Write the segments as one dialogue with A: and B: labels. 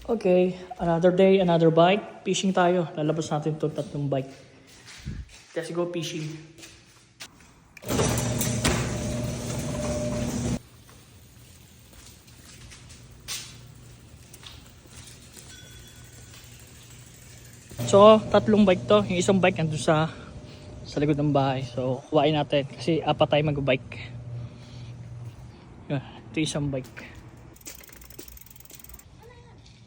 A: Okay, another day, another bike. Fishing tayo. Lalabas natin itong tatlong bike. Let's go fishing. So, tatlong bike to. Yung isang bike nandun sa likod ng bahay. So, kuhain natin kasi apat tayo mag-bike. Ito isang bike.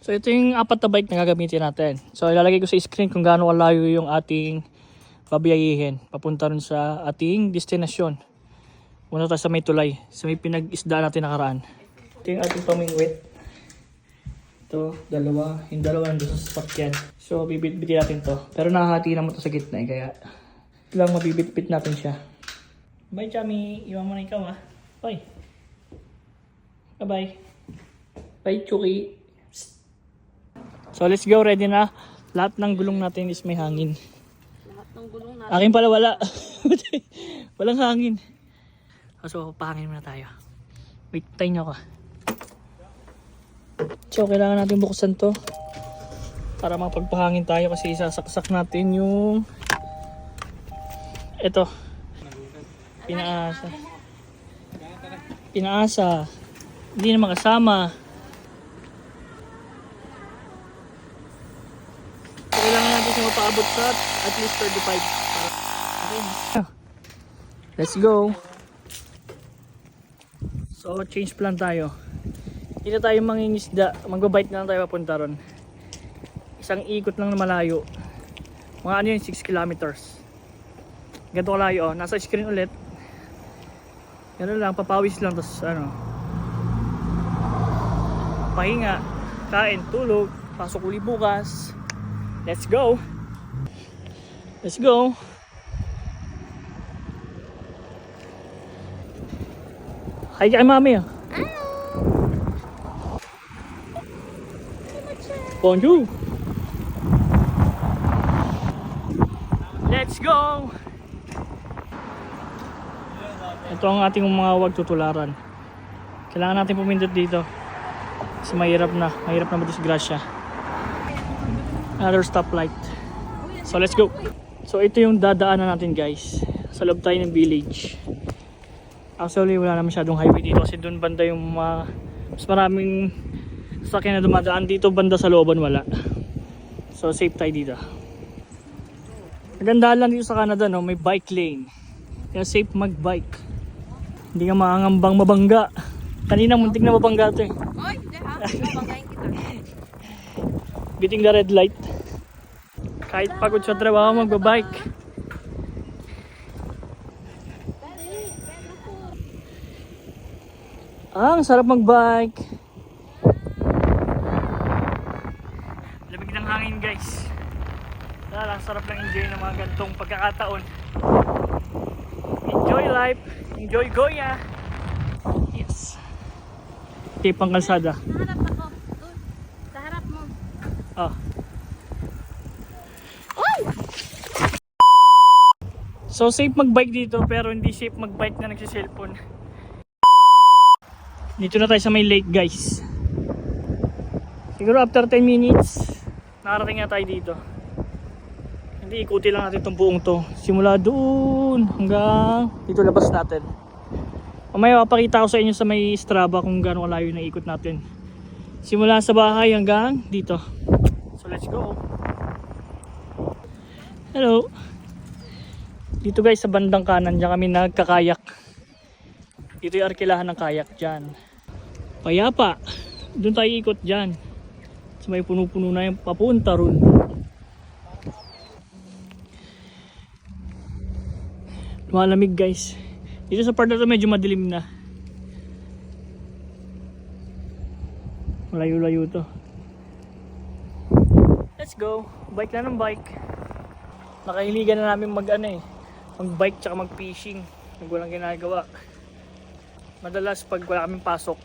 A: So ito yung apat na bike na gagamitin natin. So ilalagay ko sa screen kung gaano kalayo yung ating babiyahihin papunta rin sa ating destinasyon. Muna tayo sa may tulay, sa may pinag-isda natin nakaraan. Ito yung ating pamingwit. Ito, dalawa. Yung dalawa nandun sa sasakyan. So bibit-bitin natin to. Pero nakahati naman to sa gitna eh, kaya lang mabibit-bit natin siya. Bye Chami, iwan mo na ikaw ah. Bye. Bye-bye. Bye Chuki. So let's go, ready na. Lahat ng gulong natin is may hangin.
B: Lahat ng gulong natin.
A: Akin pala wala. Walang hangin. So pahangin muna tayo. Wait, tayo nyo ako. So kailangan natin buksan to para mapagpahangin tayo kasi isasaksak natin yung ito. Pinaasa. Hindi naman kasama. Kailangan natin siya mapaabot sa at least 35. Okay. Let's go. So change plan tayo. Dito tayo mangingisda. Magbabike na lang tayo papunta ron. Isang ikot lang na malayo. Mga ano yun, 6 kilometers. Ganito kalayo. Nasa screen ulit. Ganun lang, papawis lang. Tapos ano, pahinga, kain, tulog, pasok uli bukas. Let's go. Let's go. Hi kay mami. Bonjour. Let's go. Ito ang ating mga wag tutularan. Kailangan natin pumindot dito. Kasi mahirap na madisgrasya. Another stoplight. So let's go. So ito yung dadaanan natin guys. Sa loob tayo ng village. Actually wala na masyadong highway dito kasi doon banda yung mas maraming sasakyan na dumadaan. Dito banda sa looban wala. So safe tayo dito. Maganda lang dito sa Canada no, may bike lane. Kaya safe mag-bike. Hindi ka maangambang mabangga. Kanina muntik na mabangga ito eh.
B: Oy, hindi ha. Mabanggain kita.
A: Beating the red light. Kahit pagod sa trabaho, magbabike. Ang sarap magbike. Lamig ng hangin guys. Ang sarap lang enjoy ng mga gantong pagkakataon. Enjoy life. Enjoy Goya. Yes. Tipang kalsada.
B: Naharap ako. Doon. Sa harap mo.
A: Ah. So safe magbike dito pero hindi safe magbike na nagsi-cellphone. Dito na tayo sa may lake guys. Siguro after 10 minutes nakarating na tayo dito. Hindi ikuti lang natin itong buong to. Simula doon hanggang dito labas natin. Mamaya papakita ko sa inyo sa may Strava kung gaano kalayo na ikot natin. Simula sa bahay hanggang dito. So let's go. Hello. Dito guys sa bandang kanan dyan kami nagkakayak. Dito yung arkilahan ng kayak dyan. Payapa. Doon tayo ikot dyan. So may puno-puno na yung papunta ron. Lumalamig guys. Dito sa part na to medyo madilim na. Malayo-layo to. Let's go. Bike na ng bike. Nakahiligan na namin mag-bike tsaka mag-fishing. Nag walang ginagawa. Madalas pag wala kaming pasok,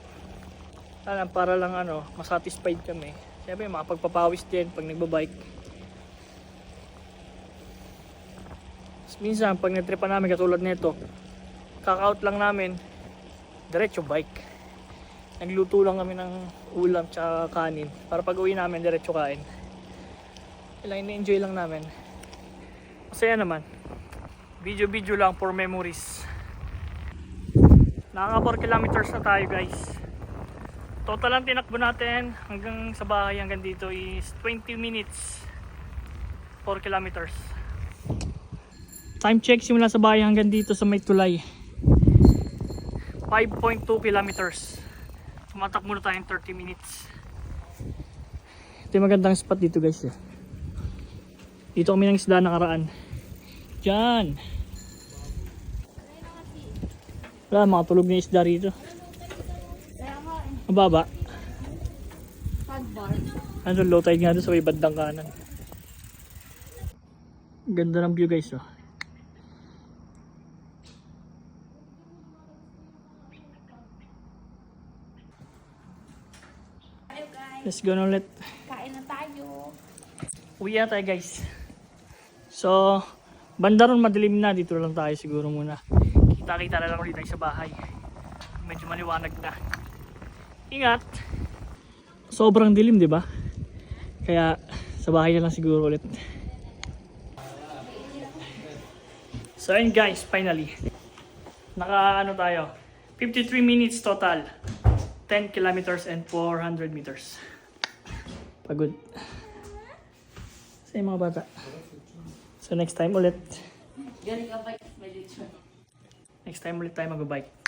A: para lang masatisfied kami. Siyempre makapagpapawis din pag nagbabike. Minsan pag nagtripa namin katulad nito, kaka-out lang namin, diretso bike. Nagluto lang kami ng ulam tsaka kanin. Para pag uwi namin, diretso kain. Kailangan na-enjoy lang namin. Masaya naman. Video lang for memories. Nakaka 4 kilometers na tayo guys. Total ang tinakbo natin hanggang sa bahay hanggang dito is 20 minutes. 4 kilometers. Time check simula sa bahay hanggang dito sa may tulay. 5.2 kilometers. Tumatakbo na tayong 30 minutes. Ito yung magandang spot dito guys. Dito kami ng isda nakaraan. Diyan. Wala, makatulog na isda rito. Mababa. Ano, low tide nga doon sa may bandang kanan. Ganda ng view guys. Oh. Let's go na ulit.
B: Kain na tayo.
A: Uwi na tayo guys. So, banda ron madilim na. Dito lang tayo siguro muna. Kita-kita na lang ulit tayo sa bahay. Medyo maliwanag na. Ingat! Sobrang dilim, di ba? Kaya sa bahay na lang siguro ulit. So ayun guys, finally. Naka ano tayo? 53 minutes total. 10 kilometers and 400 meters. Pagod. Sa mga bata. So next time ulit.
B: Galing ka bike, may lechon.
A: Next time ulit tayo mag-bike.